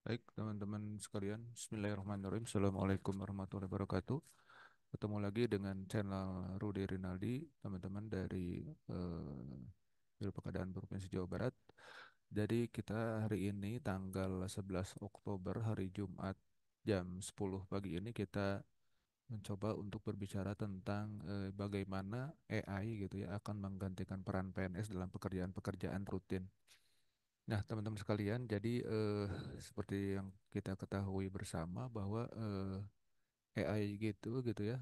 Baik, teman-teman sekalian, Bismillahirrahmanirrahim. Assalamualaikum warahmatullahi wabarakatuh. Ketemu lagi dengan channel Rudy Rinaldi, teman-teman dari Pegadaian Provinsi Jawa Barat. Jadi kita hari ini tanggal 11 Oktober, hari Jumat, jam 10 pagi ini kita mencoba untuk berbicara tentang bagaimana AI gitu ya akan menggantikan peran PNS dalam pekerjaan-pekerjaan rutin. Nah, teman-teman sekalian, jadi seperti yang kita ketahui bersama bahwa AI gitu ya,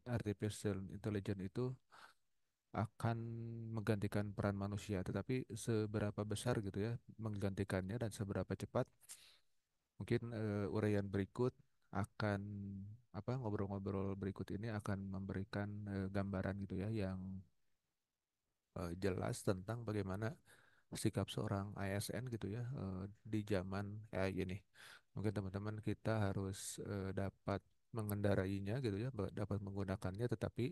artificial intelligence itu akan menggantikan peran manusia, tetapi seberapa besar gitu ya menggantikannya dan seberapa cepat, mungkin uraian berikut akan ngobrol-ngobrol berikut ini akan memberikan gambaran gitu ya yang jelas tentang bagaimana sikap seorang ASN gitu ya di zaman AI ini. Mungkin teman-teman kita harus dapat mengendarainya gitu ya, dapat menggunakannya, tetapi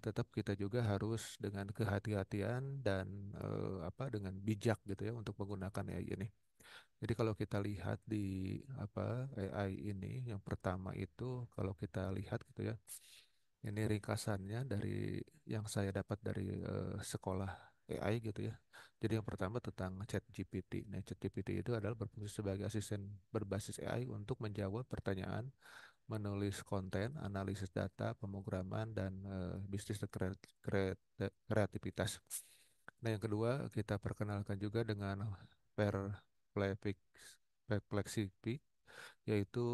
tetap kita juga harus dengan kehati-hatian dan dengan bijak gitu ya untuk menggunakan AI ini. Jadi kalau kita lihat di AI ini, yang pertama itu kalau kita lihat gitu ya, ini ringkasannya dari yang saya dapat dari sekolah AI gitu ya. Jadi yang pertama tentang ChatGPT. Nah, ChatGPT itu adalah berfungsi sebagai asisten berbasis AI untuk menjawab pertanyaan, menulis konten, analisis data, pemrograman, dan bisnis kreativitas. Nah, yang kedua kita perkenalkan juga dengan Perplexity, yaitu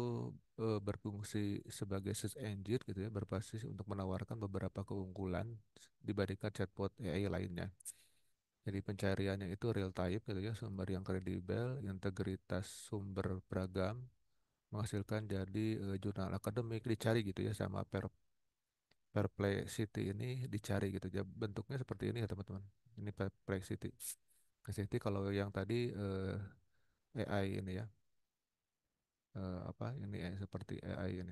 berfungsi sebagai search engine gitu ya, berbasis untuk menawarkan beberapa keunggulan dibandingkan chatbot AI lainnya. Jadi pencariannya itu real time gitu ya, sumber yang kredibel, integritas sumber beragam, menghasilkan jadi jurnal akademik dicari gitu ya sama Perplexity ini dicari gitu ya. Bentuknya seperti ini ya teman-teman. Ini Perplexity. Perplexity kalau yang tadi AI ini ya, ini seperti AI ini.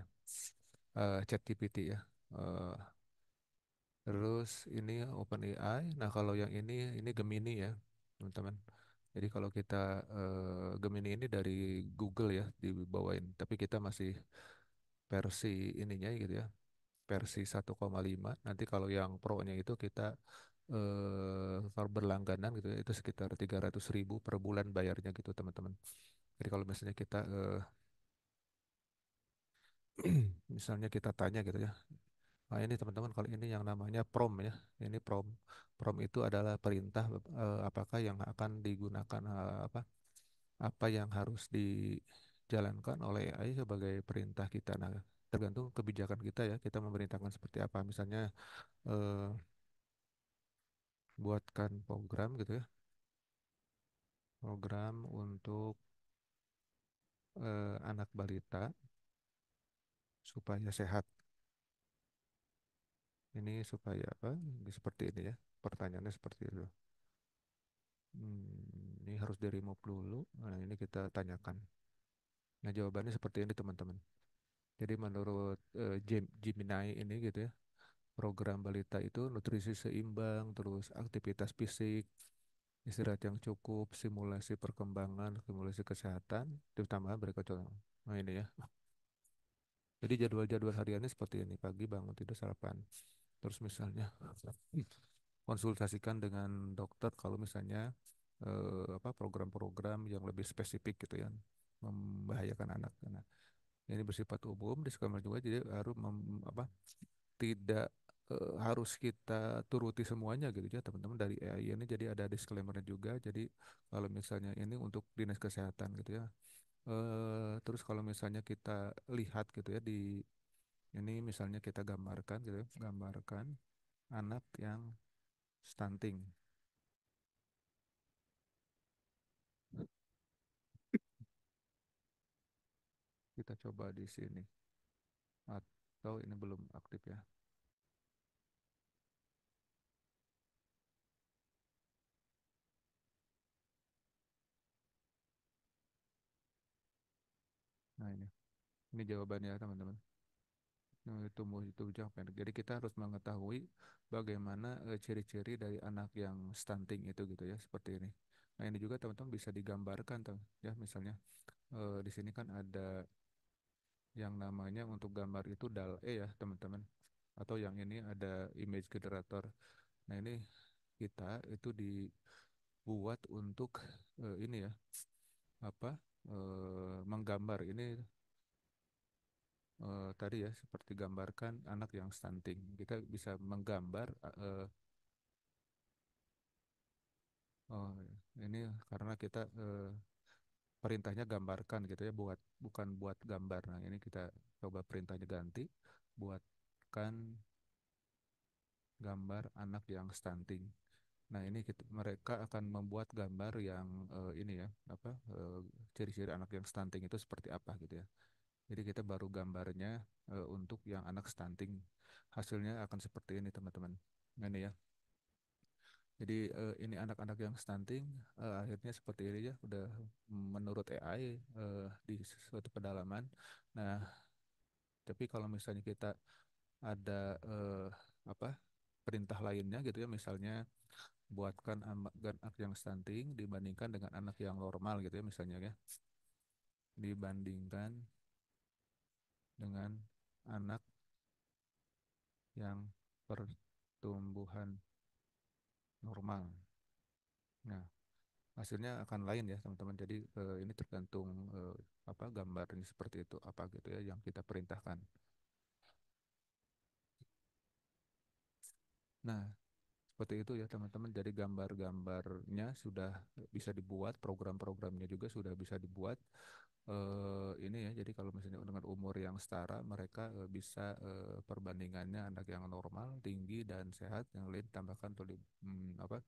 ChatGPT ya. Eh, Terus ini OpenAI. Nah, kalau yang ini Gemini ya, teman-teman. Jadi kalau kita Gemini ini dari Google ya dibawain, tapi kita masih versi ininya gitu ya, versi 1,5. Nanti kalau yang Pro-nya itu kita kalau berlangganan gitu ya, itu sekitar 300.000 per bulan bayarnya gitu, teman-teman. Jadi kalau misalnya kita misalnya kita tanya gitu ya. Nah, ini teman-teman, kalau ini yang namanya prompt ya. Ini prompt. Prompt itu adalah perintah apakah yang akan digunakan apa yang harus dijalankan oleh AI sebagai perintah kita. Nah, tergantung kebijakan kita ya. Kita memerintahkan seperti apa. Misalnya eh, buatkan program gitu ya. Program untuk anak balita supaya sehat. Ini supaya apa? Ini seperti ini ya. Pertanyaannya seperti itu. Ini harus di remove dulu. Nah, ini kita tanyakan. Nah, jawabannya seperti ini, teman-teman. Jadi menurut Gemini ini gitu ya, program balita itu nutrisi seimbang, terus aktivitas fisik, istirahat yang cukup, simulasi perkembangan, simulasi kesehatan, terutama berikut contoh. Nah, ini ya. Jadi jadwal-jadwal hariannya seperti ini: pagi bangun tidur sarapan. Terus misalnya konsultasikan dengan dokter kalau misalnya program-program yang lebih spesifik gitu ya, membahayakan anak. Nah, ini bersifat umum, disclaimer juga, jadi harus tidak harus kita turuti semuanya gitu ya teman-teman dari AI ini. Jadi ada disclaimernya juga. Jadi kalau misalnya ini untuk dinas kesehatan gitu ya. Terus kalau misalnya kita lihat gitu ya di ini, misalnya kita gambarkan gitu ya, gambarkan anak yang stunting. Kita coba di sini, atau ini belum aktif ya. Nah, ini jawabannya ya, teman-teman. Tumbuh itu jangka pendek. Jadi kita harus mengetahui bagaimana ciri-ciri dari anak yang stunting itu gitu ya, seperti ini. Nah, ini juga teman-teman bisa digambarkan tuh ya, misalnya. di sini kan ada yang namanya untuk gambar itu DAL-E ya teman-teman. Atau yang ini ada image generator. Nah ini kita itu dibuat untuk ini ya apa menggambar ini tadi ya seperti gambarkan anak yang stunting. Kita bisa menggambar oh, ini karena kita perintahnya gambarkan gitu ya bukan buat gambar. Nah ini kita coba perintahnya ganti buatkan gambar anak yang stunting. Nah ini mereka akan membuat gambar yang ini ya apa ciri-ciri anak yang stunting itu seperti apa gitu ya. Jadi kita baru gambarnya untuk yang anak stunting. Hasilnya akan seperti ini teman-teman. Nah, ini ya. Jadi ini anak-anak yang stunting akhirnya seperti ini ya udah menurut AI di suatu pedalaman. Nah, tapi kalau misalnya kita ada apa perintah lainnya gitu ya misalnya buatkan anak yang stunting dibandingkan dengan anak yang normal gitu ya misalnya ya dibandingkan dengan anak yang pertumbuhan normal. Nah, hasilnya akan lain ya, teman-teman. Jadi ini tergantung apa gambarnya seperti itu apa gitu ya yang kita perintahkan. Nah, seperti itu ya, teman-teman. Jadi gambar-gambarnya sudah bisa dibuat, program-programnya juga sudah bisa dibuat. Ini ya, jadi kalau misalnya dengan umur yang setara, mereka bisa perbandingannya anak yang normal, tinggi dan sehat, yang lain tambahkan tuh apa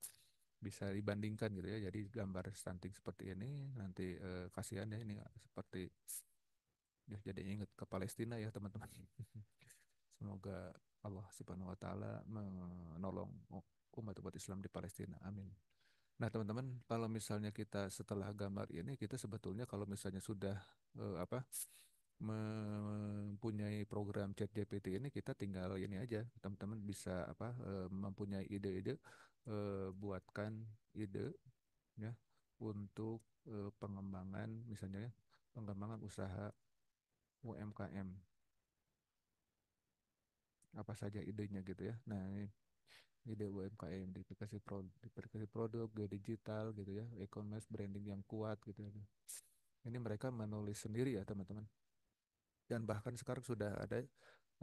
bisa dibandingkan gitu ya. Jadi gambar stunting seperti ini nanti kasihan ya ini seperti ya jadi ingat ke Palestina ya teman-teman. Semoga Allah Subhanahu wa taala menolong umat-umat Islam di Palestina. Amin. Nah, teman-teman, kalau misalnya kita setelah gambar ini kita sebetulnya kalau misalnya sudah apa mempunyai program ChatGPT ini kita tinggal ini aja teman-teman bisa apa mempunyai ide-ide buatkan ide ya untuk pengembangan misalnya ya pengembangan usaha UMKM apa saja idenya gitu ya. Nah, ini ide UMKM di aplikasi produk, go digital gitu ya, e-commerce branding yang kuat gitu ya. Ini mereka menulis sendiri ya teman-teman. Dan bahkan sekarang sudah ada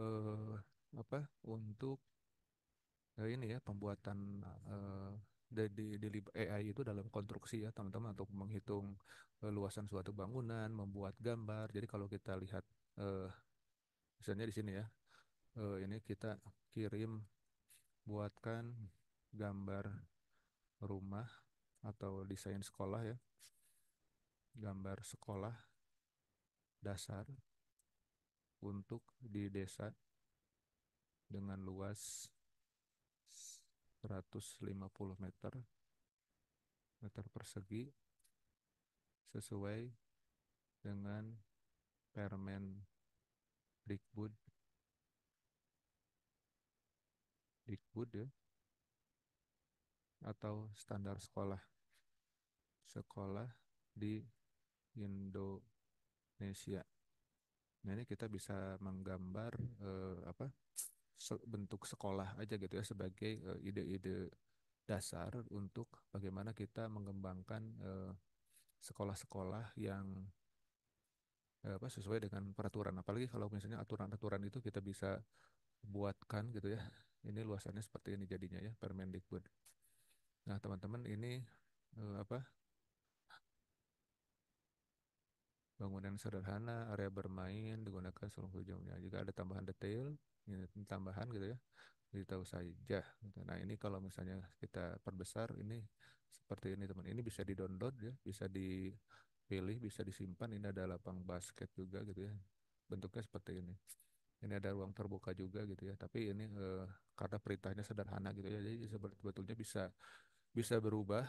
eh, apa untuk ini ya pembuatan eh, AI itu dalam konstruksi ya teman-teman untuk menghitung luasan suatu bangunan, membuat gambar. Jadi kalau kita lihat eh, misalnya di sini ya, ini kita kirim buatkan gambar rumah atau desain sekolah ya, gambar sekolah dasar untuk di desa dengan luas 150 meter persegi sesuai dengan Permen Dikbud Dikbud ya atau standar sekolah sekolah di Indonesia. Nah, ini kita bisa menggambar apa bentuk sekolah aja gitu ya sebagai ide-ide dasar untuk bagaimana kita mengembangkan sekolah-sekolah yang apa sesuai dengan peraturan. Apalagi kalau misalnya aturan-aturan itu kita bisa buatkan gitu ya. Ini luasannya seperti ini jadinya ya Permendikbud. Nah, teman-teman ini apa bangunan sederhana, area bermain digunakan seluruh jamnya. Jika ada tambahan detail, ini tambahan gitu ya, beritahu saja. Gitu. Nah, ini kalau misalnya kita perbesar, ini seperti ini teman. Ini bisa di-download ya, bisa dipilih, bisa disimpan. Ini ada lapang basket juga gitu ya. Bentuknya seperti ini. Ini ada ruang terbuka juga gitu ya. Tapi ini karena perintahnya sederhana gitu ya, jadi sebetulnya bisa bisa berubah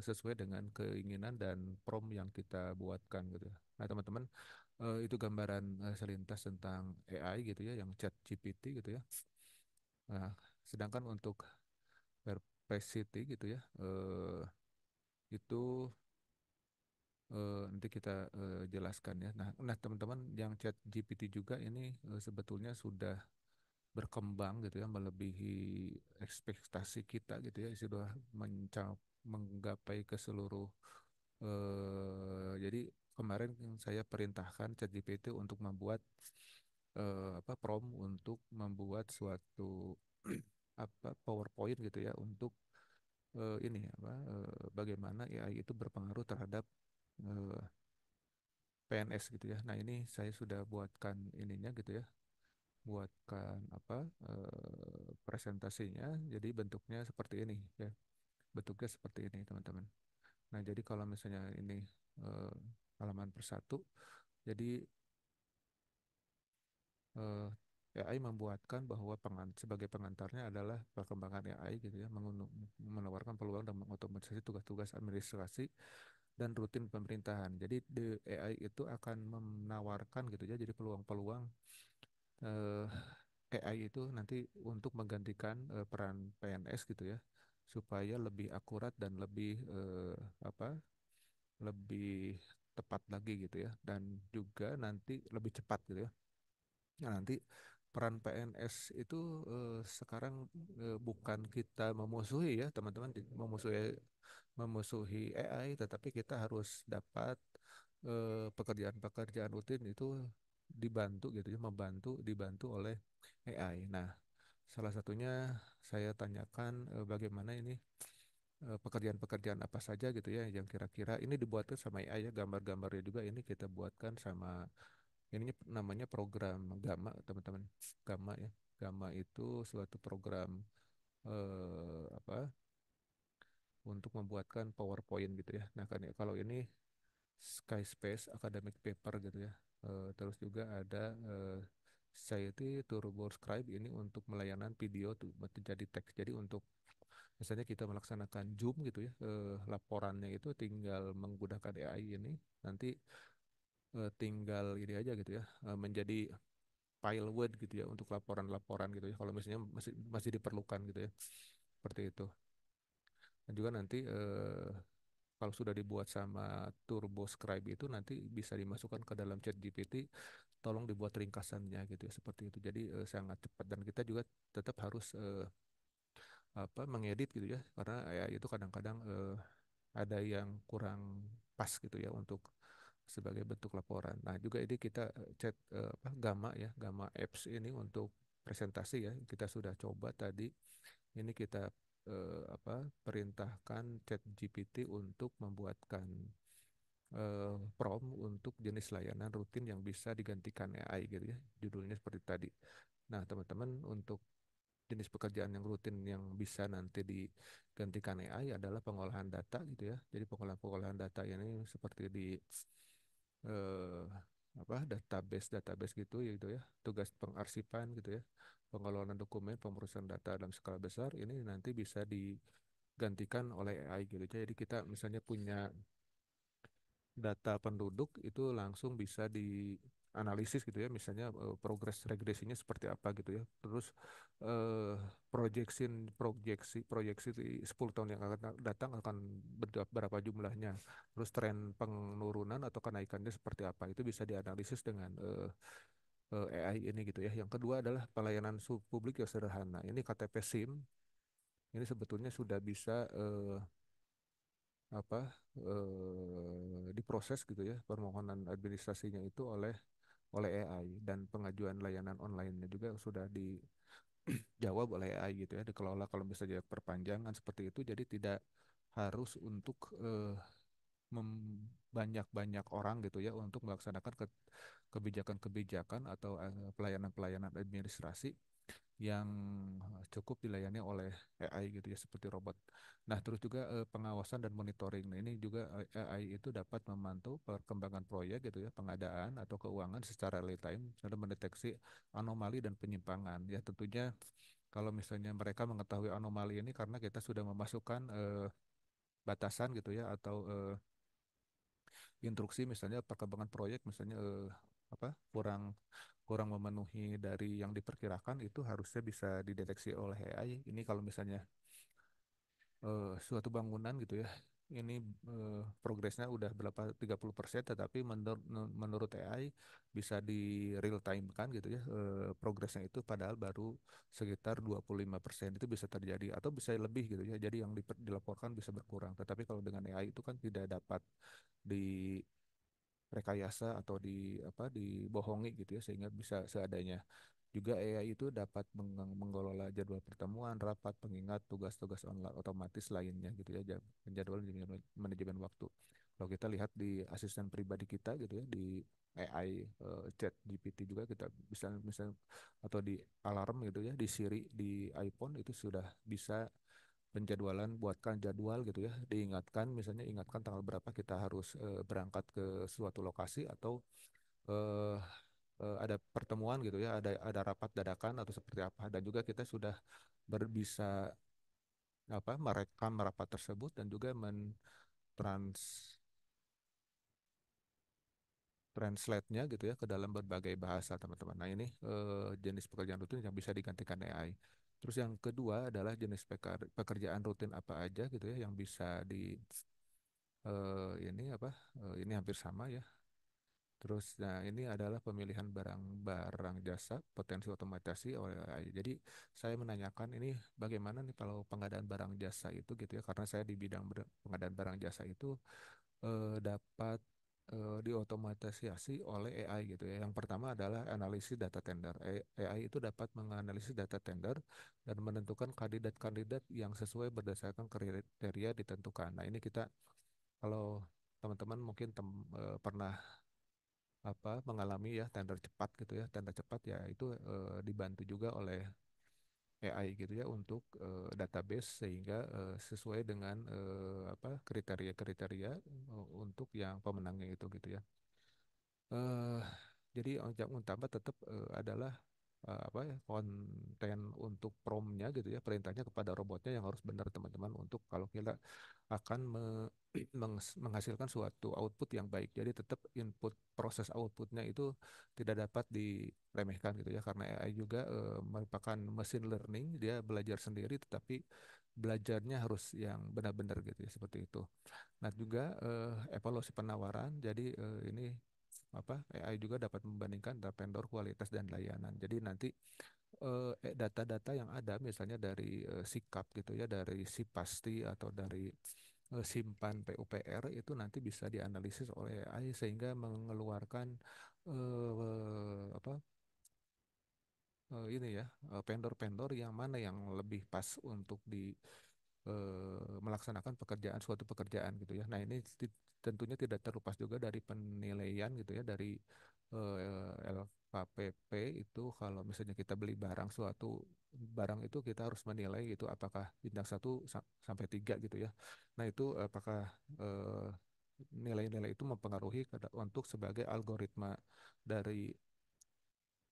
sesuai dengan keinginan dan prompt yang kita buatkan gitu ya. Nah, teman-teman, itu gambaran selintas tentang AI gitu ya, yang chat GPT gitu ya. Nah, sedangkan untuk Perplexity gitu ya, itu nanti kita jelaskan ya. Nah teman-teman yang chat GPT juga ini sebetulnya sudah berkembang gitu ya, melebihi ekspektasi kita gitu ya, sudah menggapai ke seluruh jadi kemarin saya perintahkan ChatGPT untuk membuat apa prompt untuk membuat suatu apa PowerPoint gitu ya untuk ini apa bagaimana AI itu berpengaruh terhadap eh, PNS gitu ya. Nah, ini saya sudah buatkan ininya gitu ya, buatkan apa presentasinya. Jadi bentuknya seperti ini ya. Bentuknya seperti ini, teman-teman. Nah, jadi kalau misalnya ini eh, halaman persatu, jadi eh, AI membuatkan bahwa sebagai pengantarnya adalah perkembangan AI gitu ya, menawarkan peluang dan mengotomatisasi tugas-tugas administrasi dan rutin pemerintahan. Jadi AI itu akan menawarkan gitu ya, jadi peluang-peluang eh, AI itu nanti untuk menggantikan peran PNS gitu ya, supaya lebih akurat dan lebih apa, lebih tepat lagi gitu ya, dan juga nanti lebih cepat gitu ya. Nah, nanti peran PNS itu sekarang bukan kita memusuhi ya teman-teman, memusuhi AI, tetapi kita harus dapat pekerjaan-pekerjaan rutin itu dibantu gitu ya, dibantu oleh AI. Nah, salah satunya saya tanyakan bagaimana ini pekerjaan-pekerjaan apa saja gitu ya yang kira-kira ini dibuatkan sama AI ya, gambar-gambarnya juga ini kita buatkan sama ini namanya program Gamma, teman-teman. Gamma ya. Gamma itu suatu program apa untuk membuatkan PowerPoint gitu ya. Nah, kan ya, kalau ini Skyspace Academic Paper gitu ya. Terus juga ada Society Turbo Scribe ini untuk melayanan video tuh jadi teks. Jadi untuk misalnya kita melaksanakan Zoom gitu ya, laporannya itu tinggal menggunakan AI ini, nanti tinggal ini aja gitu ya, menjadi file Word gitu ya untuk laporan-laporan gitu ya. Kalau misalnya masih masih diperlukan gitu ya, seperti itu. Dan juga nanti kalau sudah dibuat sama Turbo Scribe itu nanti bisa dimasukkan ke dalam chat GPT, tolong dibuat ringkasannya gitu ya, seperti itu. Jadi sangat cepat dan kita juga tetap harus apa mengedit gitu ya, karena ya itu kadang-kadang ada yang kurang pas gitu ya untuk sebagai bentuk laporan. Nah, juga ini kita chat apa Gamma ya, Gamma Apps ini untuk presentasi ya. Kita sudah coba tadi. Ini kita apa perintahkan chat GPT untuk membuatkan prompt untuk jenis layanan rutin yang bisa digantikan AI gitu ya. Judulnya seperti tadi. Nah, teman-teman untuk jenis pekerjaan yang rutin yang bisa nanti digantikan AI adalah pengolahan data gitu ya. Jadi pengolahan data ini seperti di eh, apa database gitu ya gitu ya. Tugas pengarsipan gitu ya. Pengelolaan dokumen, pemerusahaan data dalam skala besar ini nanti bisa digantikan oleh AI gitu. Jadi kita misalnya punya data penduduk itu langsung bisa dianalisis gitu ya, misalnya progres regresinya seperti apa gitu ya, terus eh, proyeksi di 10 tahun yang akan datang akan berapa jumlahnya, terus tren penurunan atau kenaikannya seperti apa, itu bisa dianalisis dengan AI ini gitu ya. Yang kedua adalah pelayanan publik yang sederhana, ini KTP SIM ini sebetulnya sudah bisa apa diproses gitu ya, permohonan administrasinya itu oleh AI, dan pengajuan layanan online-nya juga sudah dijawab oleh AI gitu ya, dikelola kalau misalnya perpanjangan seperti itu, jadi tidak harus untuk banyak-banyak orang gitu ya untuk melaksanakan kebijakan-kebijakan atau pelayanan-pelayanan administrasi yang cukup dilayani oleh AI gitu ya, seperti robot. Nah, terus juga pengawasan dan monitoring. Nah, ini juga AI itu dapat memantau perkembangan proyek gitu ya, pengadaan atau keuangan secara real time dan mendeteksi anomali dan penyimpangan. Ya, tentunya kalau misalnya mereka mengetahui anomali ini karena kita sudah memasukkan batasan gitu ya, atau instruksi misalnya perkembangan proyek misalnya apa kurang memenuhi dari yang diperkirakan, itu harusnya bisa dideteksi oleh AI. Ini kalau misalnya suatu bangunan gitu ya, ini progresnya udah berapa 30%, tetapi menurut AI bisa di real time kan gitu ya, progresnya itu padahal baru sekitar 25% itu bisa terjadi atau bisa lebih gitu ya. Jadi yang dilaporkan bisa berkurang. Tetapi kalau dengan AI itu kan tidak dapat di rekayasa atau di apa dibohongi gitu ya, sehingga bisa seadanya. Juga AI itu dapat mengelola jadwal pertemuan, rapat, pengingat, tugas-tugas online otomatis lainnya gitu ya, penjadwalan manajemen waktu. Kalau kita lihat di asisten pribadi kita gitu ya, di AI, chat GPT juga kita bisa misal atau di alarm gitu ya, di Siri, di iPhone itu sudah bisa penjadwalan, buatkan jadwal gitu ya, diingatkan misalnya, ingatkan tanggal berapa kita harus berangkat ke suatu lokasi, atau eh, ada pertemuan gitu ya, ada rapat dadakan atau seperti apa. Dan juga kita sudah bisa apa merekam rapat tersebut dan juga translate-nya gitu ya ke dalam berbagai bahasa teman-teman. Nah ini jenis pekerjaan rutin yang bisa digantikan AI. Terus yang kedua adalah jenis pekerjaan rutin apa aja gitu ya yang bisa di ini apa ini hampir sama ya. Terus, nah ini adalah pemilihan barang-barang jasa, potensi otomatisasi oleh AI. Jadi saya menanyakan ini bagaimana nih kalau pengadaan barang jasa itu gitu ya, karena saya di bidang pengadaan barang jasa itu dapat diotomatisasi oleh AI gitu ya. Yang pertama adalah analisis data tender. AI itu dapat menganalisis data tender dan menentukan kandidat-kandidat yang sesuai berdasarkan kriteria ditentukan. Nah ini kita kalau teman-teman mungkin pernah mengalami ya tender cepat gitu ya, tender cepat ya itu dibantu juga oleh AI gitu ya untuk database, sehingga sesuai dengan kriteria-kriteria untuk yang pemenangnya itu gitu ya. eh jadi yang utama tetap adalah konten untuk promnya gitu ya, perintahnya kepada robotnya yang harus benar teman-teman, untuk kalau kita akan menghasilkan suatu output yang baik. Jadi tetap input, proses outputnya itu tidak dapat diremehkan gitu ya, karena AI juga merupakan machine learning, dia belajar sendiri, tetapi belajarnya harus yang benar-benar gitu ya, seperti itu. Nah juga evaluasi penawaran. Jadi ini AI juga dapat membandingkan data vendor, kualitas dan layanan. Jadi nanti data-data yang ada misalnya dari sikap gitu ya, dari Sipasti atau dari simpan PUPR itu nanti bisa dianalisis oleh AI sehingga mengeluarkan apa ini ya, vendor-vendor yang mana yang lebih pas untuk melaksanakan suatu pekerjaan gitu ya. Nah ini tentunya tidak terlepas juga dari penilaian gitu ya, dari LKPP itu. Kalau misalnya kita beli suatu barang itu kita harus menilai itu apakah bintang 1 sampai 3 gitu ya. Nah itu apakah eh, nilai-nilai itu mempengaruhi untuk sebagai algoritma dari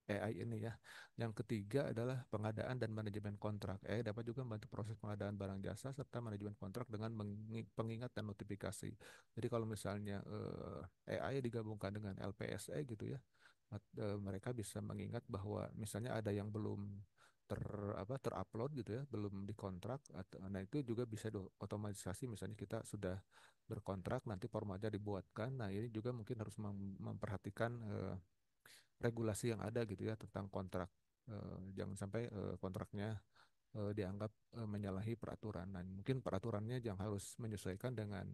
AI ini ya. Yang ketiga adalah pengadaan dan manajemen kontrak. AI dapat juga membantu proses pengadaan barang jasa serta manajemen kontrak dengan pengingat dan notifikasi. Jadi kalau misalnya AI digabungkan dengan LPSE gitu ya, mereka bisa mengingat bahwa misalnya ada yang belum ter terupload gitu ya, belum dikontrak, nah itu juga bisa otomatisasi. Misalnya kita sudah berkontrak, nanti formatnya dibuatkan. Nah ini juga mungkin harus memperhatikan regulasi yang ada gitu ya tentang kontrak. Jangan sampai kontraknya dianggap menyalahi peraturan. Nah, mungkin peraturannya yang harus menyesuaikan dengan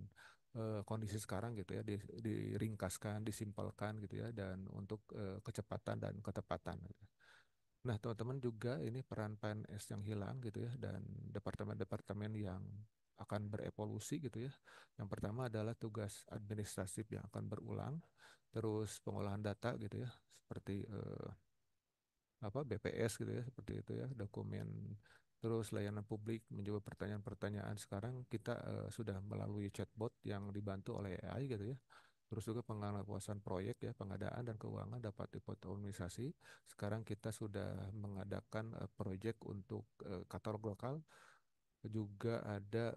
kondisi sekarang gitu ya, diringkaskan, disimpelkan gitu ya, dan untuk kecepatan dan ketepatan. Nah, teman-teman juga ini peran PNS yang hilang gitu ya, dan departemen-departemen yang akan berevolusi gitu ya. Yang pertama adalah tugas administratif yang akan berulang, terus pengolahan data gitu ya, seperti BPS gitu ya, seperti itu ya, dokumen, terus layanan publik, menjawab pertanyaan-pertanyaan. Sekarang kita sudah melalui chatbot yang dibantu oleh AI gitu ya. Terus juga pengawasan proyek ya, pengadaan dan keuangan dapat diotomatisasi. Sekarang kita sudah mengadakan proyek untuk katalog lokal, juga ada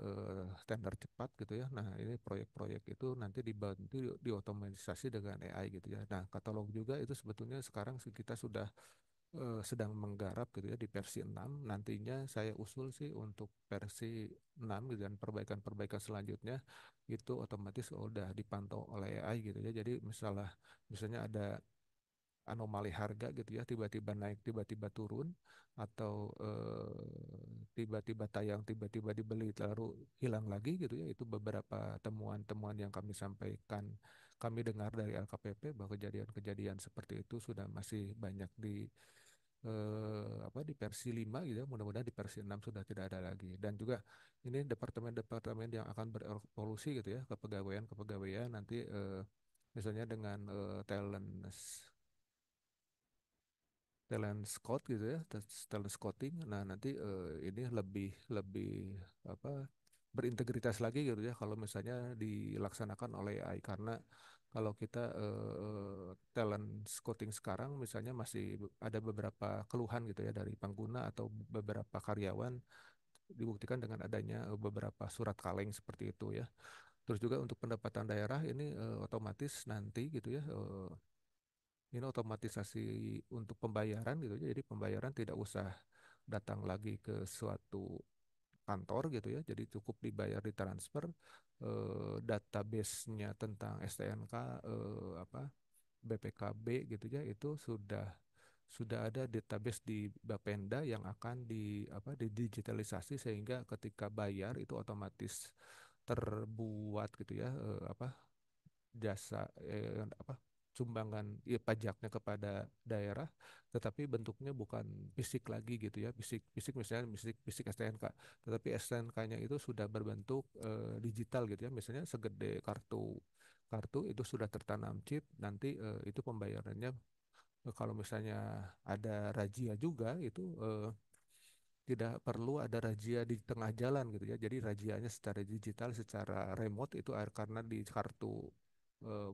tender cepat gitu ya. Nah, ini proyek-proyek itu nanti dibantu diotomatisasi dengan AI gitu ya. Nah, katalog juga itu sebetulnya sekarang kita sudah sedang menggarap gitu ya di versi 6. Nantinya saya usul sih untuk versi 6 gitu, dan perbaikan-perbaikan selanjutnya itu otomatis udah dipantau oleh AI gitu ya. Jadi misalnya ada anomali harga gitu ya, tiba-tiba naik tiba-tiba turun, atau tiba-tiba tayang tiba-tiba dibeli lalu hilang lagi gitu ya. Itu beberapa temuan-temuan yang kami sampaikan, kami dengar dari LKPP, bahwa kejadian-kejadian seperti itu sudah masih banyak di di versi 5 gitu ya. Mudah-mudahan di versi 6 sudah tidak ada lagi. Dan juga ini departemen-departemen yang akan berevolusi gitu ya, kepegawaian-kepegawaian nanti, misalnya dengan talent talent scout gitu ya, talent scouting. Nah, nanti ini lebih lebih apa berintegritas lagi gitu ya kalau misalnya dilaksanakan oleh AI. Karena kalau kita talent scouting sekarang misalnya masih ada beberapa keluhan gitu ya dari pengguna atau beberapa karyawan, dibuktikan dengan adanya beberapa surat kaleng seperti itu ya. Terus juga untuk pendapatan daerah ini otomatis nanti gitu ya, ini otomatisasi untuk pembayaran gitu ya. Jadi pembayaran tidak usah datang lagi ke suatu kantor gitu ya. Jadi cukup dibayar di transfer, database-nya tentang STNK, BPKB gitu ya, itu sudah ada database di Bapenda yang akan didigitalisasi, sehingga ketika bayar itu otomatis terbuat gitu ya, jasa sumbangan ya, pajaknya kepada daerah, tetapi bentuknya bukan fisik lagi gitu ya, fisik fisik misalnya fisik STNK, tetapi STNK-nya itu sudah berbentuk digital gitu ya, misalnya segede kartu kartu itu sudah tertanam chip. Nanti itu pembayarannya, kalau misalnya ada razia juga itu tidak perlu ada razia di tengah jalan gitu ya. Jadi razianya secara digital, secara remote itu karena di kartu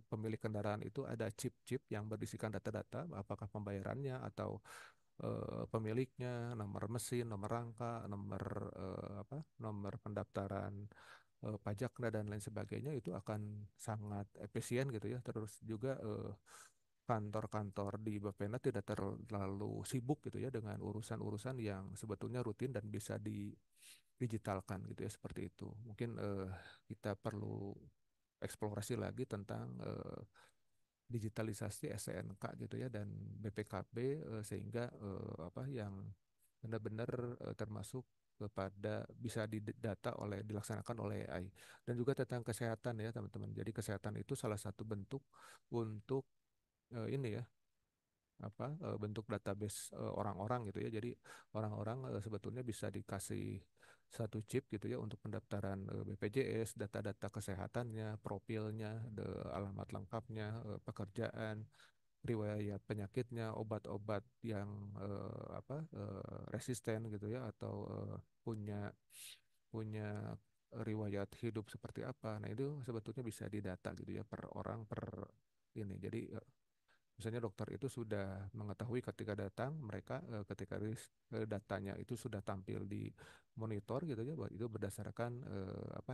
pemilik kendaraan itu ada chip-chip yang berisikan data-data, apakah pembayarannya atau pemiliknya, nomor mesin, nomor rangka, nomor pendaftaran pajak dan lain sebagainya, itu akan sangat efisien gitu ya. Terus juga kantor-kantor di Bapenda tidak terlalu sibuk gitu ya dengan urusan-urusan yang sebetulnya rutin dan bisa didigitalkan gitu ya, seperti itu. Mungkin kita perlu eksplorasi lagi tentang digitalisasi SNK gitu ya dan BPKB, sehingga yang benar-benar termasuk kepada bisa didata dilaksanakan oleh AI. Dan juga tentang kesehatan ya teman-teman. Jadi kesehatan itu salah satu bentuk untuk ini ya, bentuk database orang-orang gitu ya. Jadi orang-orang sebetulnya bisa dikasih satu chip gitu ya untuk pendaftaran BPJS, data-data kesehatannya, profilnya, alamat lengkapnya, pekerjaan, riwayat penyakitnya, obat-obat yang resisten gitu ya, atau punya punya riwayat hidup seperti apa. Nah, itu sebetulnya bisa didata gitu ya per orang per ini. Jadi misalnya dokter itu sudah mengetahui ketika datang mereka, datanya itu sudah tampil di monitor gitu ya, bahwa itu berdasarkan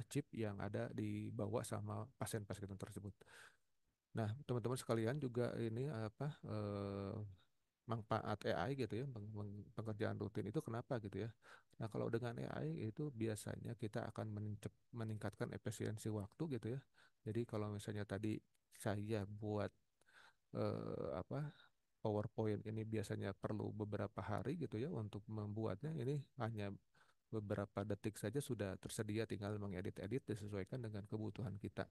chip yang ada dibawa sama pasien-pasien tersebut. Nah, teman-teman sekalian juga ini manfaat AI gitu ya, pengerjaan rutin itu kenapa gitu ya. Nah, kalau dengan AI itu biasanya kita akan meningkatkan efisiensi waktu gitu ya. Jadi kalau misalnya tadi saya buat apa PowerPoint ini biasanya perlu beberapa hari gitu ya untuk membuatnya, ini hanya beberapa detik saja sudah tersedia, tinggal mengedit-edit disesuaikan dengan kebutuhan kita.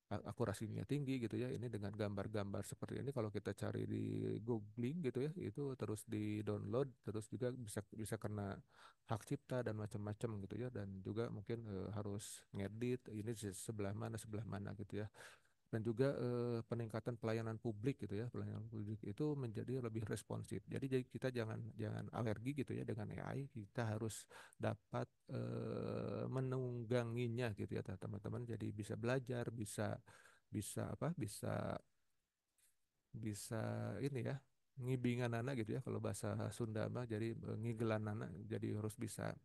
Akurasinya tinggi gitu ya, ini dengan gambar-gambar seperti ini kalau kita cari di googling gitu ya, itu terus di download, terus juga bisa bisa kena hak cipta dan macam-macam gitu ya. Dan juga mungkin harus ngedit ini sebelah mana gitu ya. Dan juga peningkatan pelayanan publik gitu ya, pelayanan publik itu menjadi lebih responsif. Jadi kita jangan jangan alergi gitu ya dengan AI, kita harus dapat menungganginya gitu ya teman-teman. Jadi bisa belajar, bisa bisa apa bisa bisa ini ya, ngibingan anak gitu ya kalau bahasa Sunda mah, jadi ngigelan anak, jadi harus bisa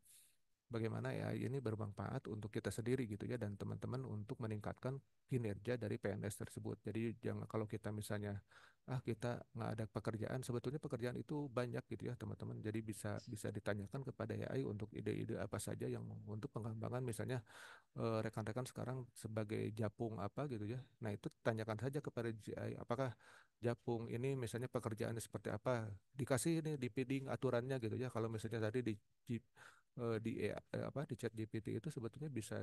bagaimana AI ini bermanfaat untuk kita sendiri gitu ya dan teman-teman untuk meningkatkan kinerja dari PNS tersebut. Jadi jangan kalau kita misalnya kita nggak ada pekerjaan, sebetulnya pekerjaan itu banyak gitu ya teman-teman. Jadi bisa bisa ditanyakan kepada AI untuk ide-ide apa saja yang untuk pengembangan misalnya rekan-rekan sekarang sebagai japung apa gitu ya. Nah, itu tanyakan saja kepada GI, apakah japung ini misalnya pekerjaannya seperti apa? Dikasih ini di feeding aturannya gitu ya. Kalau misalnya tadi di apa di chat GPT itu sebetulnya bisa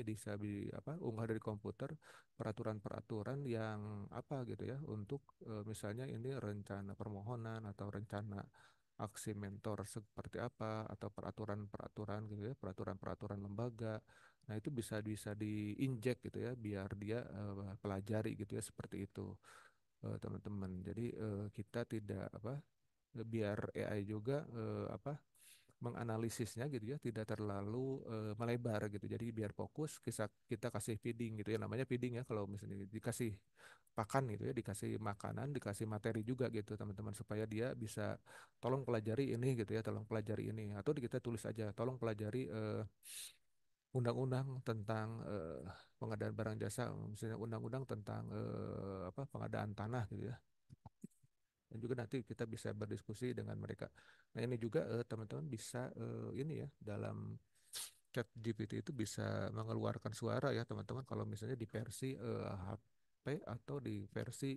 bisa di apa unggah dari komputer peraturan-peraturan yang apa gitu ya untuk misalnya ini rencana permohonan atau rencana aksi mentor seperti apa atau peraturan-peraturan gitu ya peraturan-peraturan lembaga. Nah, itu bisa bisa diinjek gitu ya biar dia pelajari gitu ya seperti itu teman-teman. Jadi kita tidak apa biar AI juga menganalisisnya gitu ya tidak terlalu melebar gitu. Jadi biar fokus kita kasih feeding gitu ya namanya feeding ya kalau misalnya dikasih pakan gitu ya dikasih makanan dikasih materi juga gitu teman-teman supaya dia bisa tolong pelajari ini gitu ya tolong pelajari ini atau kita tulis aja tolong pelajari undang-undang tentang pengadaan barang jasa misalnya undang-undang tentang pengadaan tanah gitu ya dan juga nanti kita bisa berdiskusi dengan mereka. Nah, ini juga teman-teman bisa ini ya dalam chat GPT itu bisa mengeluarkan suara ya teman-teman kalau misalnya di versi HP atau di versi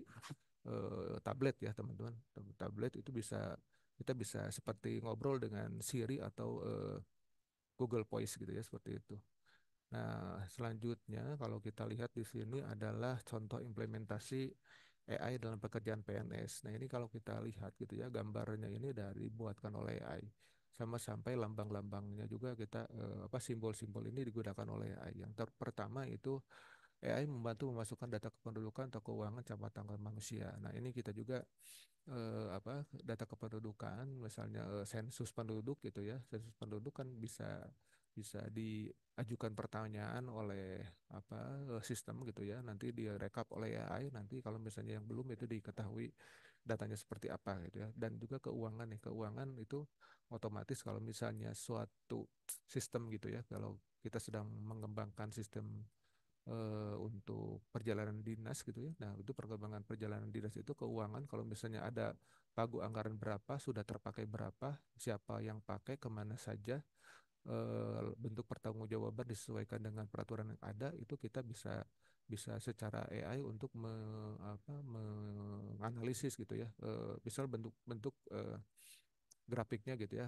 tablet ya teman-teman. Tablet itu bisa kita bisa seperti ngobrol dengan Siri atau Google Voice gitu ya seperti itu. Nah, selanjutnya kalau kita lihat di sini adalah contoh implementasi AI dalam pekerjaan PNS. Nah, ini kalau kita lihat gitu ya, gambarnya ini dari dibuatkan oleh AI. Sama sampai lambang-lambangnya juga kita simbol-simbol ini digunakan oleh AI. Yang pertama itu AI membantu memasukkan data kependudukan atau keuangan camat tanggal manusia. Nah, ini kita juga data kependudukan misalnya sensus penduduk gitu ya sensus penduduk kan bisa bisa diajukan pertanyaan oleh sistem gitu ya nanti direkap oleh AI nanti kalau misalnya yang belum itu diketahui datanya seperti apa gitu ya dan juga keuangan nih keuangan itu otomatis kalau misalnya suatu sistem gitu ya kalau kita sedang mengembangkan sistem untuk perjalanan dinas gitu ya. Nah, itu perkembangan perjalanan dinas itu keuangan kalau misalnya ada pagu anggaran berapa, sudah terpakai berapa, siapa yang pakai, kemana saja, bentuk pertanggungjawaban disesuaikan dengan peraturan yang ada, itu kita bisa bisa secara AI untuk menganalisis gitu ya. Misal bentuk-bentuk grafiknya gitu ya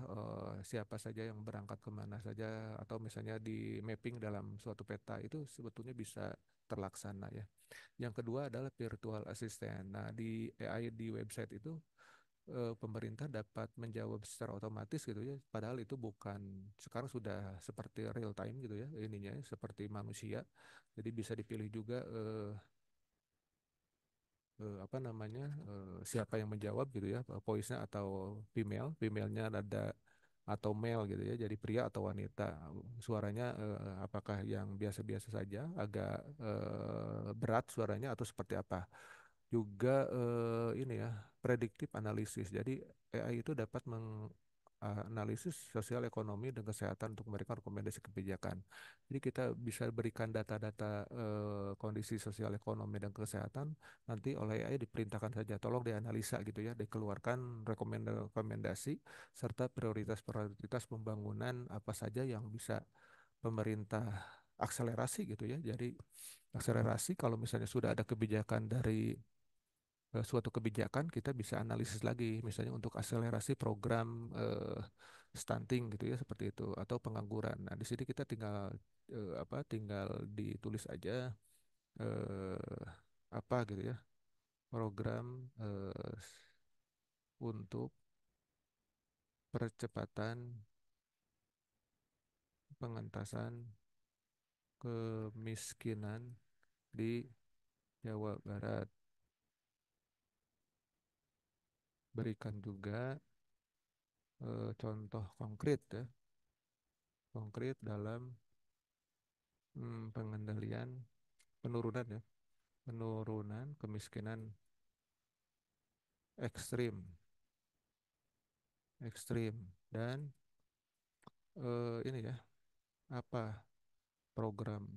siapa saja yang berangkat kemana saja atau misalnya di mapping dalam suatu peta itu sebetulnya bisa terlaksana ya. Yang kedua adalah virtual assistant. Nah di AI di website itu pemerintah dapat menjawab secara otomatis gitu ya. Padahal itu bukan sekarang sudah seperti real time gitu ya ininya seperti manusia. Jadi bisa dipilih juga siapa yang menjawab gitu ya voice-nya atau female-nya ada atau male gitu ya jadi pria atau wanita suaranya apakah yang biasa-biasa saja agak berat suaranya atau seperti apa juga ini ya prediktif analisis jadi AI itu dapat menganalisis sosial ekonomi dan kesehatan untuk memberikan rekomendasi kebijakan jadi kita bisa berikan data-data kondisi sosial ekonomi dan kesehatan nanti oleh AI diperintahkan saja tolong dianalisa gitu ya dikeluarkan rekomendasi serta prioritas-prioritas pembangunan apa saja yang bisa pemerintah akselerasi gitu ya jadi akselerasi kalau misalnya sudah ada kebijakan dari suatu kebijakan kita bisa analisis lagi misalnya untuk akselerasi program stunting gitu ya seperti itu atau pengangguran. Nah, di sini kita tinggal tinggal ditulis aja eh, apa gitu ya program untuk percepatan pengentasan kemiskinan di Jawa Barat. Berikan juga contoh konkret ya, konkret dalam pengendalian penurunan ya, penurunan kemiskinan ekstrim, ekstrim dan ini ya, apa program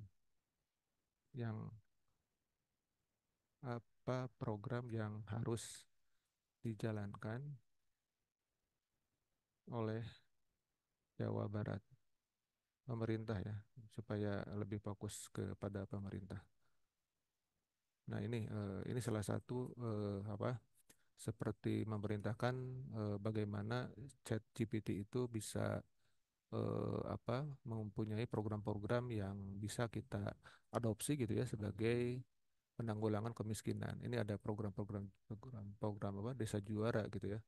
yang program yang harus dijalankan oleh Jawa Barat pemerintah ya, supaya lebih fokus kepada pemerintah. Nah, ini salah satu seperti memerintahkan bagaimana ChatGPT itu bisa mempunyai program-program yang bisa kita adopsi gitu ya sebagai penanggulangan kemiskinan. Ini ada program-program apa Desa Juara gitu ya,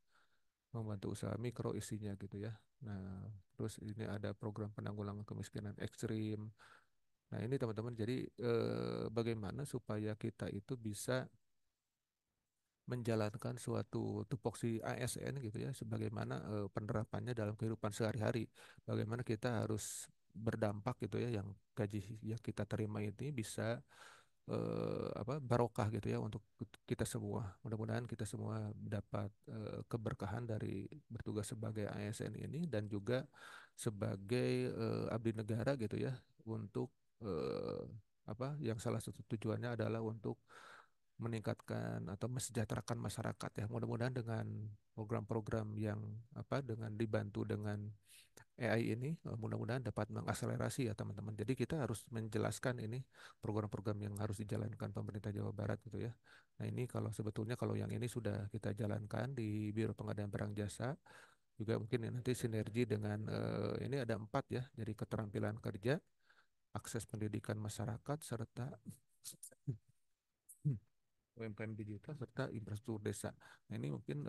membantu usaha mikro isinya gitu ya. Nah, terus ini ada program penanggulangan kemiskinan ekstrim. Nah, ini teman-teman, jadi bagaimana supaya kita itu bisa menjalankan suatu tupoksi ASN gitu ya, sebagaimana penerapannya dalam kehidupan sehari-hari. Bagaimana kita harus berdampak gitu ya, yang gaji yang kita terima ini bisa barokah gitu ya untuk kita semua. Mudah-mudahan kita semua dapat keberkahan dari bertugas sebagai ASN ini dan juga sebagai abdi negara gitu ya, untuk eh, yang salah satu tujuannya adalah untuk meningkatkan atau mesejahterakan masyarakat ya. Mudah-mudahan dengan program-program yang dengan dibantu dengan AI ini mudah-mudahan dapat mengakselerasi ya teman-teman. Jadi kita harus menjelaskan ini program-program yang harus dijalankan pemerintah Jawa Barat gitu ya. Nah, ini kalau sebetulnya kalau yang ini sudah kita jalankan di Biro Pengadaan Barang Jasa, juga mungkin ya nanti sinergi dengan ini ada 4 ya. Jadi keterampilan kerja, akses pendidikan masyarakat, serta UMKM digital, serta infrastruktur desa. Nah, ini mungkin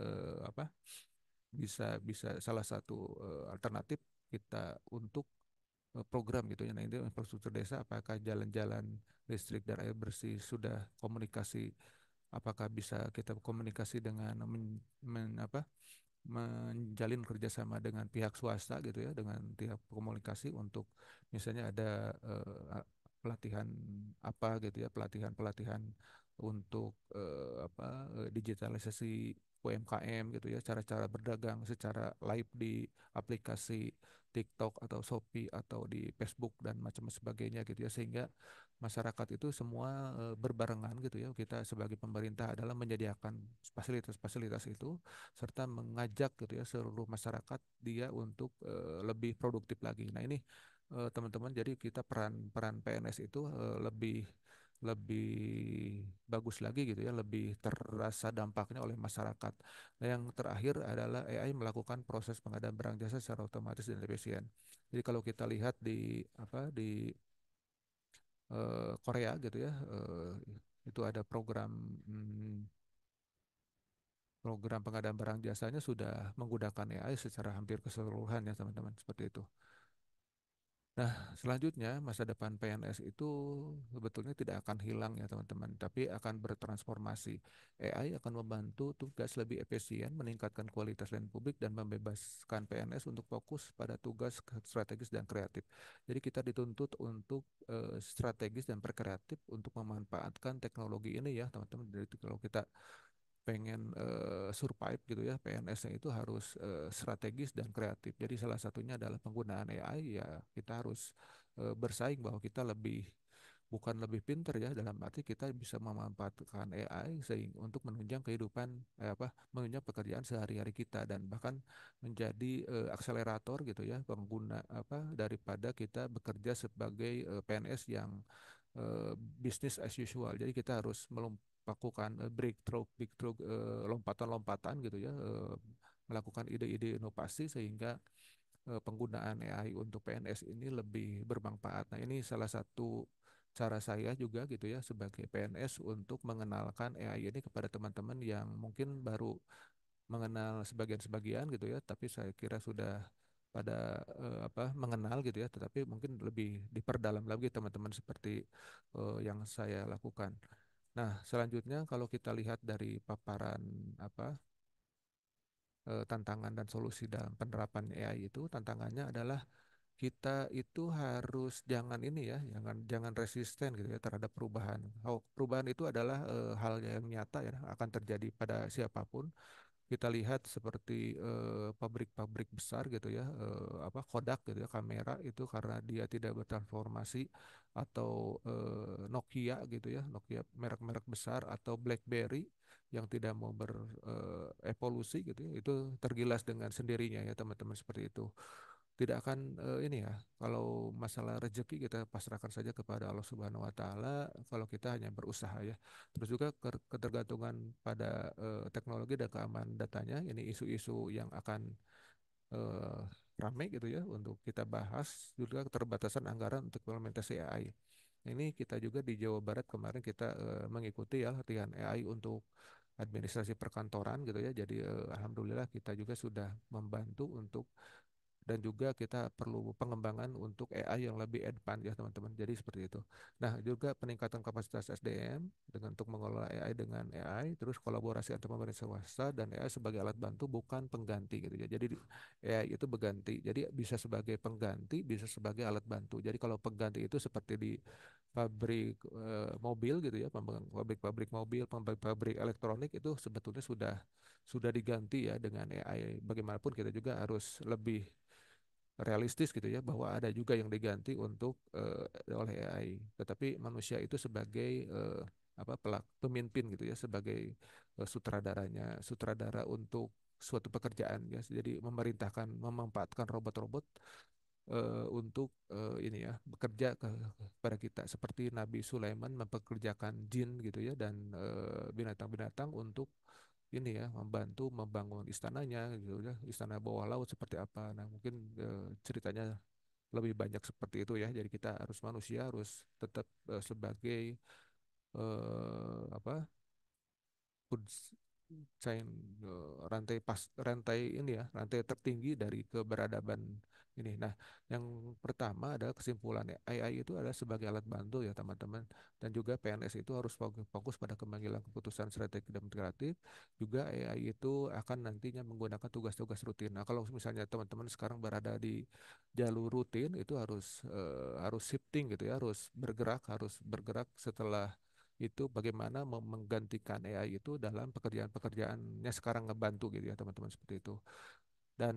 bisa bisa salah satu alternatif kita untuk program gitu ya. Nah, ini infrastruktur desa, apakah jalan-jalan listrik dan air bersih sudah komunikasi, apakah bisa kita komunikasi dengan menjalin kerjasama dengan pihak swasta gitu ya, dengan pihak komunikasi untuk misalnya ada pelatihan gitu ya, pelatihan-pelatihan untuk digitalisasi UMKM gitu ya, cara-cara berdagang secara live di aplikasi TikTok atau Shopee atau di Facebook dan macam sebagainya gitu ya, sehingga masyarakat itu semua berbarengan gitu ya. Kita sebagai pemerintah adalah menyediakan fasilitas-fasilitas itu serta mengajak gitu ya seluruh masyarakat dia untuk lebih produktif lagi. Nah, ini teman-teman, jadi kita peran PNS itu lebih lebih bagus lagi gitu ya, lebih terasa dampaknya oleh masyarakat. Nah, yang terakhir adalah AI melakukan proses pengadaan barang jasa secara otomatis dan efisien. Jadi kalau kita lihat di Korea gitu ya, itu ada program pengadaan barang jasanya sudah menggunakan AI secara hampir keseluruhan ya teman-teman, seperti itu. Nah, selanjutnya masa depan PNS itu sebetulnya tidak akan hilang ya teman-teman, tapi akan bertransformasi. AI akan membantu tugas lebih efisien, meningkatkan kualitas layanan publik, dan membebaskan PNS untuk fokus pada tugas strategis dan kreatif. Jadi kita dituntut untuk strategis dan berkreatif untuk memanfaatkan teknologi ini ya teman-teman. Jadi kalau kita pengen survive gitu ya, PNS-nya itu harus strategis dan kreatif. Jadi salah satunya adalah penggunaan AI ya, kita harus bersaing bahwa kita bukan lebih pinter ya, dalam arti kita bisa memanfaatkan AI sehingga untuk menunjang kehidupan menunjang pekerjaan sehari-hari kita, dan bahkan menjadi akselerator gitu ya pengguna daripada kita bekerja sebagai PNS yang business as usual. Jadi kita harus melakukan breakthrough, lompatan-lompatan gitu ya, melakukan ide-ide inovasi sehingga penggunaan AI untuk PNS ini lebih bermanfaat. Nah, ini salah satu cara saya juga gitu ya sebagai PNS untuk mengenalkan AI ini kepada teman-teman yang mungkin baru mengenal sebagian-sebagian gitu ya, tapi saya kira sudah pada mengenal gitu ya, tetapi mungkin lebih diperdalam lagi teman-teman seperti yang saya lakukan. Nah, selanjutnya kalau kita lihat dari paparan tantangan dan solusi dalam penerapan AI itu, tantangannya adalah kita itu harus jangan ini ya, jangan jangan resisten gitu ya terhadap perubahan. Perubahan itu adalah hal yang nyata ya, akan terjadi pada siapapun. kita lihat seperti pabrik-pabrik besar gitu ya, apa Kodak gitu ya, kamera itu karena dia tidak bertransformasi, atau Nokia gitu ya, Nokia merek-merek besar, atau BlackBerry yang tidak mau berevolusi gitu ya, itu tergilas dengan sendirinya ya teman-teman, seperti itu. Tidak akan ini ya, kalau masalah rezeki kita pasrahkan saja kepada Allah Subhanahu wa taala, kalau kita hanya berusaha ya. Terus juga ketergantungan pada teknologi dan keamanan datanya, ini isu-isu yang akan eh, ramai gitu ya untuk kita bahas. Juga keterbatasan anggaran untuk implementasi AI. Ini kita juga di Jawa Barat kemarin kita mengikuti ya latihan AI untuk administrasi perkantoran gitu ya. Jadi alhamdulillah kita juga sudah membantu untuk, dan juga kita perlu pengembangan untuk AI yang lebih advance ya teman-teman. Jadi seperti itu. Nah, juga peningkatan kapasitas SDM dengan untuk mengelola AI dengan AI, terus kolaborasi antar pemerintah swasta dan AI sebagai alat bantu bukan pengganti gitu ya. Jadi AI itu berganti. Jadi bisa sebagai pengganti, bisa sebagai alat bantu. Jadi kalau pengganti itu seperti di pabrik mobil gitu ya, pabrik-pabrik mobil, pabrik-pabrik elektronik itu sebetulnya sudah diganti ya dengan AI. Bagaimanapun kita juga harus lebih realistis gitu ya, bahwa ada juga yang diganti untuk oleh AI, tetapi manusia itu sebagai apa pemimpin gitu ya, sebagai sutradaranya, sutradara untuk suatu pekerjaan ya. Jadi memerintahkan, memanfaatkan robot-robot untuk ini ya bekerja kepada kita, seperti Nabi Sulaiman mempekerjakan jin gitu ya, dan binatang-binatang untuk ini ya membantu membangun istananya gitu ya, istana bawah laut seperti apa. Nah mungkin ceritanya lebih banyak seperti itu ya. Jadi kita harus, manusia harus tetap sebagai apa food chain, rantai ini ya, rantai tertinggi dari keberadaban ini. Nah, yang pertama adalah kesimpulan ya, AI itu adalah sebagai alat bantu ya teman-teman, dan juga PNS itu harus fokus pada kemanggilan keputusan strategi dan kreatif. Juga AI itu akan nantinya menggunakan tugas-tugas rutin. Nah, kalau misalnya teman-teman sekarang berada di jalur rutin, itu harus shifting gitu ya, harus bergerak setelah itu bagaimana menggantikan AI itu dalam pekerjaan-pekerjaannya sekarang ngebantu gitu ya teman-teman, seperti itu. Dan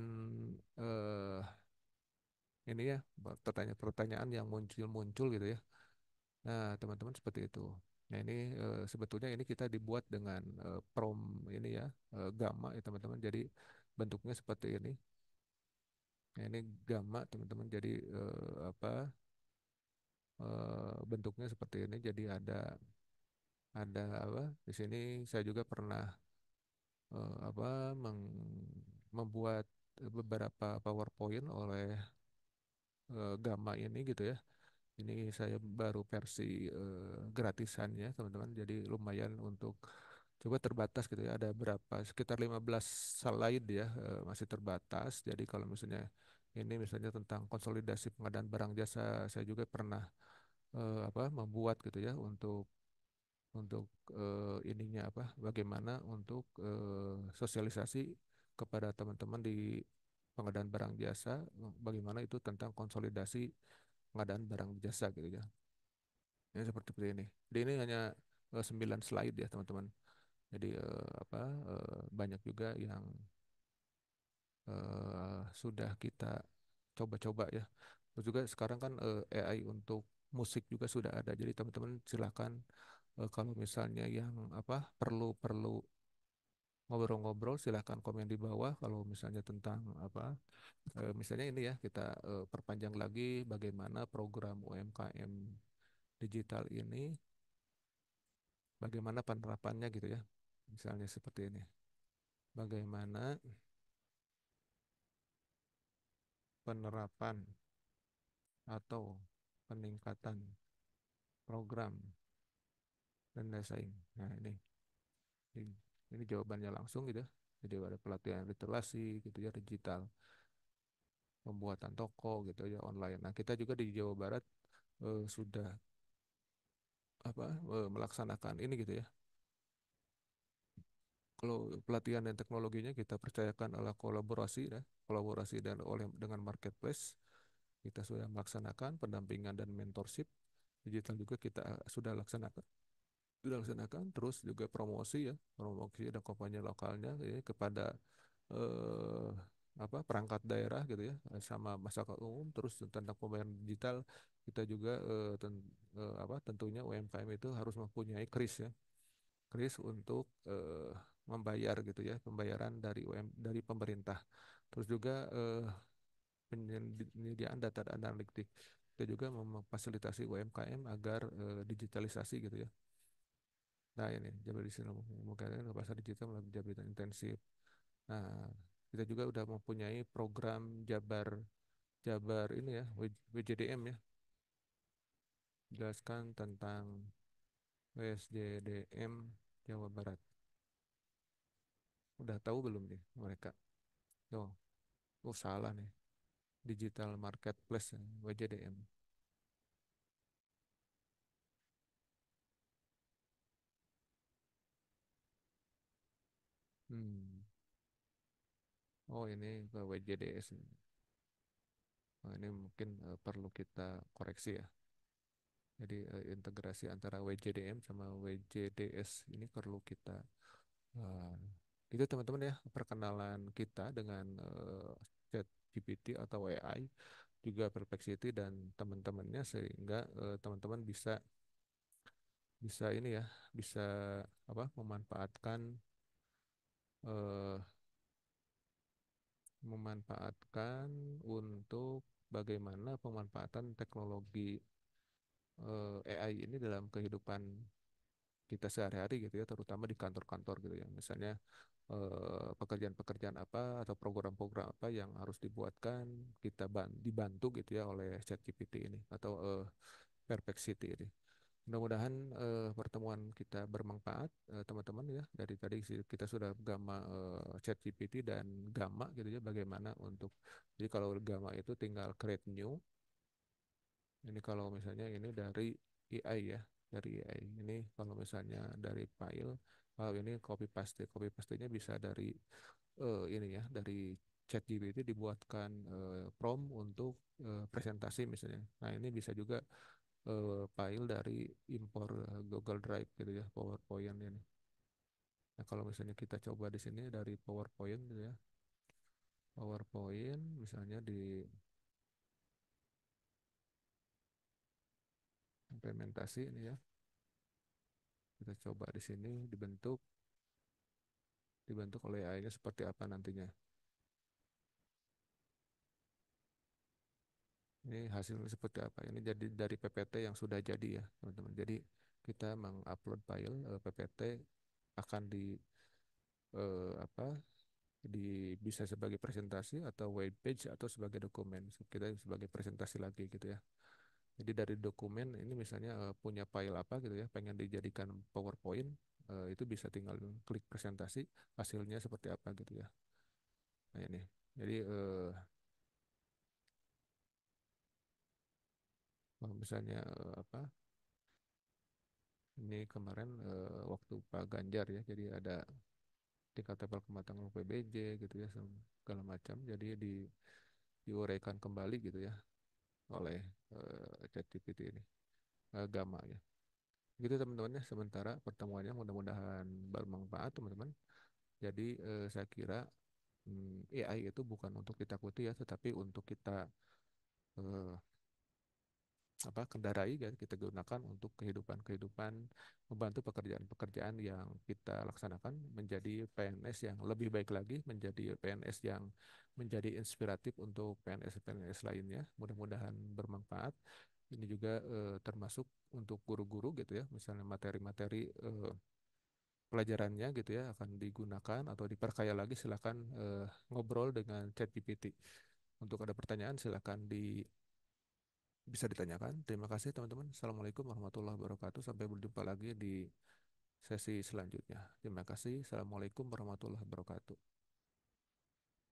eh, ini ya pertanyaan-pertanyaan yang muncul-muncul gitu ya. Nah teman-teman, seperti itu. Nah ini sebetulnya ini kita dibuat dengan ini ya, gamma ya teman-teman. Jadi bentuknya seperti ini. Nah ini gamma teman-teman. Jadi apa bentuknya seperti ini. Jadi ada apa di sini, saya juga pernah apa membuat beberapa PowerPoint oleh Gamma ini gitu ya. Ini saya baru versi gratisannya teman-teman. Jadi lumayan untuk coba, terbatas gitu ya. Ada berapa? Sekitar 15 slide ya, masih terbatas. Jadi kalau misalnya ini misalnya tentang konsolidasi pengadaan barang jasa, saya juga pernah apa membuat gitu ya, untuk ininya apa, bagaimana untuk sosialisasi kepada teman-teman di pengadaan barang jasa, bagaimana itu tentang konsolidasi pengadaan barang jasa gitu ya. Ini seperti ini. Jadi ini hanya 9 slide ya teman-teman. Jadi apa banyak juga yang sudah kita coba-coba ya. Terus juga sekarang kan AI untuk musik juga sudah ada. Jadi teman-teman silakan kalau misalnya yang apa perlu perlu ngobrol-ngobrol, silahkan komen di bawah. Kalau misalnya tentang apa misalnya ini ya, kita perpanjang lagi bagaimana program UMKM digital ini, bagaimana penerapannya gitu ya, misalnya seperti ini, bagaimana penerapan atau peningkatan program dana saing. Nah ini, ini jawabannya langsung gitu ya. Jadi ada pelatihan literasi gitu ya, digital, pembuatan toko gitu ya, online. Nah kita juga di Jawa Barat sudah apa melaksanakan ini gitu ya. Kalau pelatihan dan teknologinya kita percayakan adalah kolaborasi ya, kolaborasi dan oleh dengan marketplace. Kita sudah melaksanakan pendampingan dan mentorship digital juga, kita sudah laksanakan. dilaksanakan, terus juga promosi ya, promosi dan kampanye lokalnya ya, kepada eh, apa perangkat daerah gitu ya, sama masyarakat umum. Terus tentang pembayaran digital kita juga apa tentunya UMKM itu harus mempunyai kris ya, kris untuk membayar gitu ya, pembayaran dari dari pemerintah. Terus juga penyediaan data analitik, kita juga memfasilitasi UMKM agar digitalisasi gitu ya. Nah ini Jabar di sini menggunakan ke pasar digital melalui Jabar intensif. Nah kita juga udah mempunyai program Jabar Jabar ini ya, WJDM ya, jelaskan tentang WSJDM Jawa Barat. Udah tahu belum nih mereka? Oh, oh salah nih. Digital Marketplace ya, WJDM. Hmm. Oh ini ke WJDS. Oh, ini mungkin perlu kita koreksi ya. Jadi integrasi antara WJDM sama WJDS ini perlu kita itu teman-teman ya, perkenalan kita dengan ChatGPT atau AI, juga Perplexity dan teman-temannya, sehingga teman-teman bisa bisa ini ya, bisa apa eh, memanfaatkan untuk bagaimana pemanfaatan teknologi AI ini dalam kehidupan kita sehari-hari gitu ya, terutama di kantor-kantor gitu ya. Misalnya pekerjaan-pekerjaan apa atau program-program apa yang harus dibuatkan, kita dibantu gitu ya oleh ChatGPT ini atau Perplexity ini. Mudah-mudahan pertemuan kita bermanfaat teman-teman ya. Dari tadi kita sudah Gamma, ChatGPT dan Gamma gitu ya, bagaimana untuk, jadi kalau Gamma itu tinggal create new. Ini kalau misalnya ini dari AI ya, dari AI. Ini kalau misalnya dari file, kalau ini copy pastenya bisa dari ini ya, dari ChatGPT dibuatkan prompt untuk presentasi misalnya. Nah ini bisa juga file dari impor Google Drive gitu ya, PowerPoint ini. Nah kalau misalnya kita coba di sini dari PowerPoint gitu ya, PowerPoint misalnya di implementasi ini ya, kita coba di sini dibentuk oleh AI-nya seperti apa nantinya. Ini hasilnya seperti apa? Ini jadi dari PPT yang sudah jadi ya, teman-teman. Jadi kita mengupload file PPT, akan di apa? Bisa sebagai presentasi atau web page atau sebagai dokumen. Kita sebagai presentasi lagi gitu ya. Jadi dari dokumen ini misalnya punya file apa gitu ya, pengen dijadikan PowerPoint, itu bisa tinggal klik presentasi, hasilnya seperti apa gitu ya. Nah ini. Jadi kalau misalnya apa? Ini kemarin waktu Pak Ganjar ya, jadi ada tingkat level kematangan PBJ gitu ya, segala macam. Jadi diuraikan kembali gitu ya oleh ChatGPT ini, Gamma ya. Gitu teman-teman ya, sementara pertemuannya mudah-mudahan bermanfaat teman-teman. Jadi saya kira AI itu bukan untuk ditakuti ya, tetapi untuk kita eh, apa kendarai ya, kita gunakan untuk kehidupan-kehidupan, membantu pekerjaan-pekerjaan yang kita laksanakan, menjadi PNS yang lebih baik lagi, menjadi PNS yang menjadi inspiratif untuk PNS-PNS lainnya. Mudah-mudahan bermanfaat. Ini juga termasuk untuk guru-guru gitu ya, misalnya materi-materi pelajarannya gitu ya akan digunakan atau diperkaya lagi, silakan ngobrol dengan ChatGPT. Untuk ada pertanyaan silakan bisa ditanyakan. Terima kasih teman-teman. Assalamualaikum warahmatullahi wabarakatuh. Sampai berjumpa lagi di sesi selanjutnya. Terima kasih. Assalamualaikum warahmatullahi wabarakatuh.